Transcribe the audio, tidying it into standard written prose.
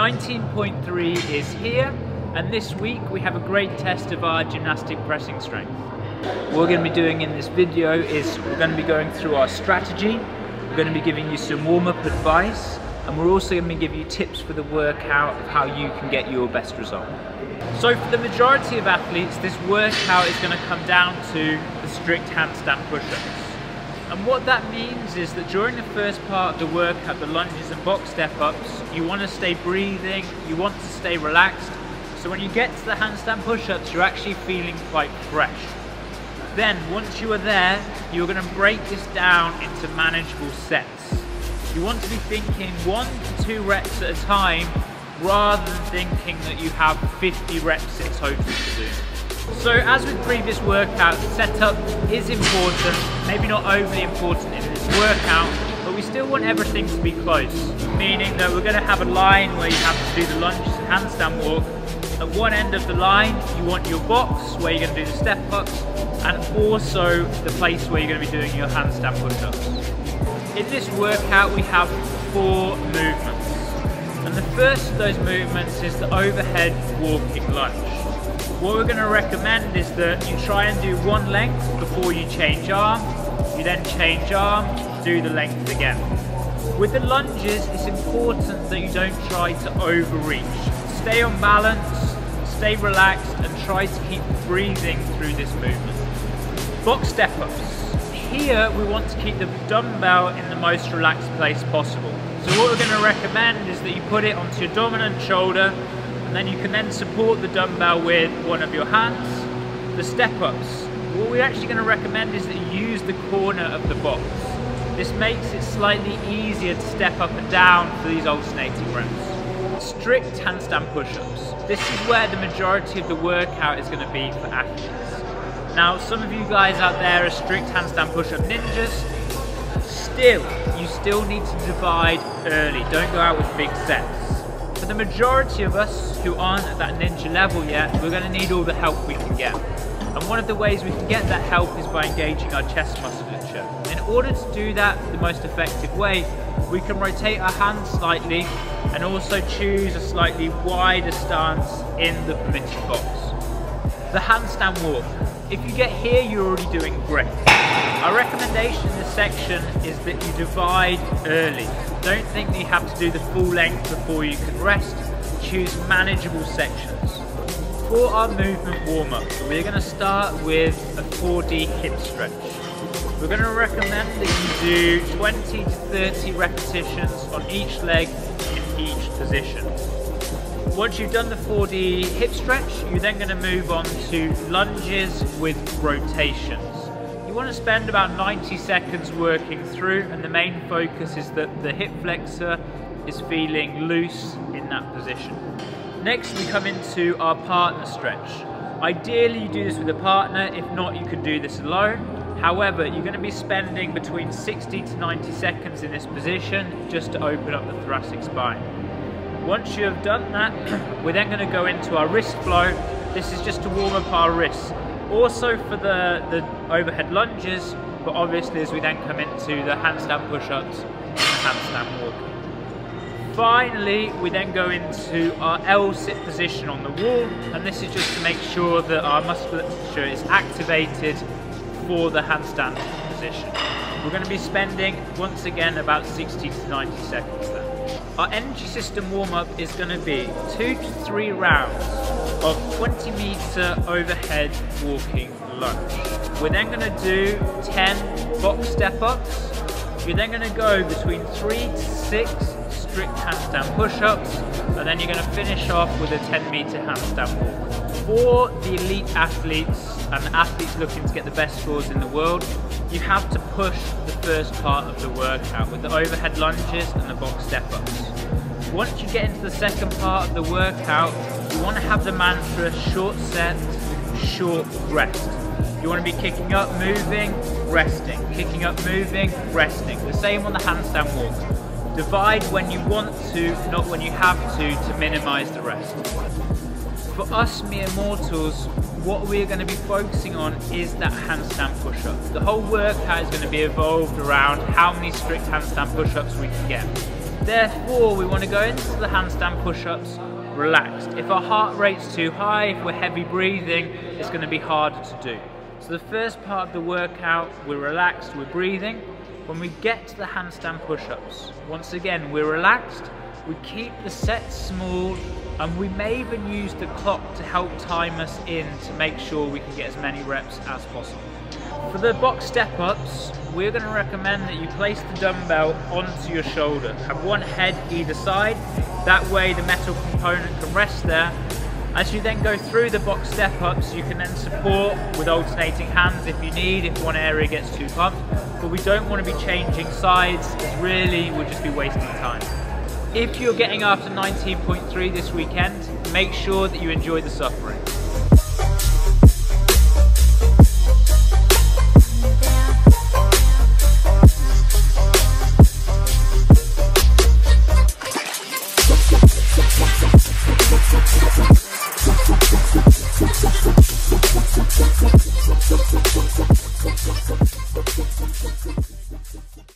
19.3 is here, and this week we have a great test of our gymnastic pressing strength. What we're going to be doing in this video is we're going to be going through our strategy, we're going to be giving you some warm-up advice, and we're also going to be giving you tips for the workout of how you can get your best result. So for the majority of athletes, this workout is going to come down to the strict handstand push-ups. And what that means is that during the first part of the workout, the lunges and box step-ups, you want to stay breathing, you want to stay relaxed. So when you get to the handstand push-ups, you're actually feeling quite fresh. Then, once you are there, you're going to break this down into manageable sets. You want to be thinking 1 to 2 reps at a time, rather than thinking that you have 50 reps in total to do. So as with previous workouts, setup is important, maybe not overly important in this workout, but we still want everything to be close, meaning that we're going to have a line where you have to do the lunges and handstand walk. At one end of the line, you want your box where you're going to do the step-ups, and also the place where you're going to be doing your handstand push-ups. In this workout, we have 4 movements. And the first of those movements is the overhead walking lunge. What we're going to recommend is that you try and do 1 length before you change arm, you then change arm, do the length again. With the lunges, it's important that you don't try to overreach. Stay on balance, stay relaxed, and try to keep breathing through this movement. Box step-ups. Here we want to keep the dumbbell in the most relaxed place possible. So what we're going to recommend is that you put it onto your dominant shoulder, and then you can then support the dumbbell with one of your hands. The step-ups. What we're actually going to recommend is that you use the corner of the box. This makes it slightly easier to step up and down for these alternating reps. Strict handstand push-ups. This is where the majority of the workout is going to be for athletes. Now, some of you guys out there are strict handstand push-up ninjas. You still need to divide early. Don't go out with big sets. For the majority of us who aren't at that ninja level yet, we're going to need all the help we can get. And one of the ways we can get that help is by engaging our chest musculature. In order to do that the most effective way, we can rotate our hands slightly and also choose a slightly wider stance in the permitted box. The handstand walk. If you get here, you're already doing great. Our recommendation in this section is that you divide early. Don't think that you have to do the full length before you can rest. Choose manageable sections. For our movement warm-up, we're going to start with a 4D hip stretch. We're going to recommend that you do 20 to 30 repetitions on each leg in each position. Once you've done the 4D hip stretch, you're then going to move on to lunges with rotations. You want to spend about 90 seconds working through, and the main focus is that the hip flexor is feeling loose in that position. Next, we come into our partner stretch. Ideally, you do this with a partner. If not, you can do this alone. However, you're going to be spending between 60 to 90 seconds in this position just to open up the thoracic spine. Once you have done that, we're then going to go into our wrist flow. This is just to warm up our wrists. Also for the overhead lunges, but obviously as we then come into the handstand push-ups and the handstand walking. Finally, we then go into our L-sit position on the wall, and this is just to make sure that our musculature is activated for the handstand position. We're going to be spending, once again, about 60 to 90 seconds there. Our energy system warm-up is going to be 2 to 3 rounds of 20-meter overhead walking lunge. We're then going to do 10 box step-ups. You're then going to go between 3 to 6 strict handstand push-ups, and then you're going to finish off with a 10-meter handstand walk. For the elite athletes and athletes looking to get the best scores in the world, you have to push the first part of the workout with the overhead lunges and the box step-ups. Once you get into the second part of the workout, you want to have the mantra short set, short rest. You want to be kicking up, moving, resting, kicking up, moving, resting. The same on the handstand walk. Divide when you want to, not when you have to minimize the rest. For us mere mortals, what we're going to be focusing on is that handstand push-up. The whole workout is going to be evolved around how many strict handstand push-ups we can get. Therefore, we want to go into the handstand push-ups relaxed. If our heart rate's too high, if we're heavy breathing, it's going to be harder to do. So the first part of the workout, we're relaxed, we're breathing. When we get to the handstand push-ups, once again, we're relaxed, we keep the sets small, and we may even use the clock to help time us in to make sure we can get as many reps as possible. For the box step-ups, we're going to recommend that you place the dumbbell onto your shoulder. Have one head either side, that way the metal component can rest there. As you then go through the box step-ups, you can then support with alternating hands if you need, if one area gets too pumped, but we don't want to be changing sides, as really we'll just be wasting time. If you're getting after 19.3 this weekend, make sure that you enjoy the suffering.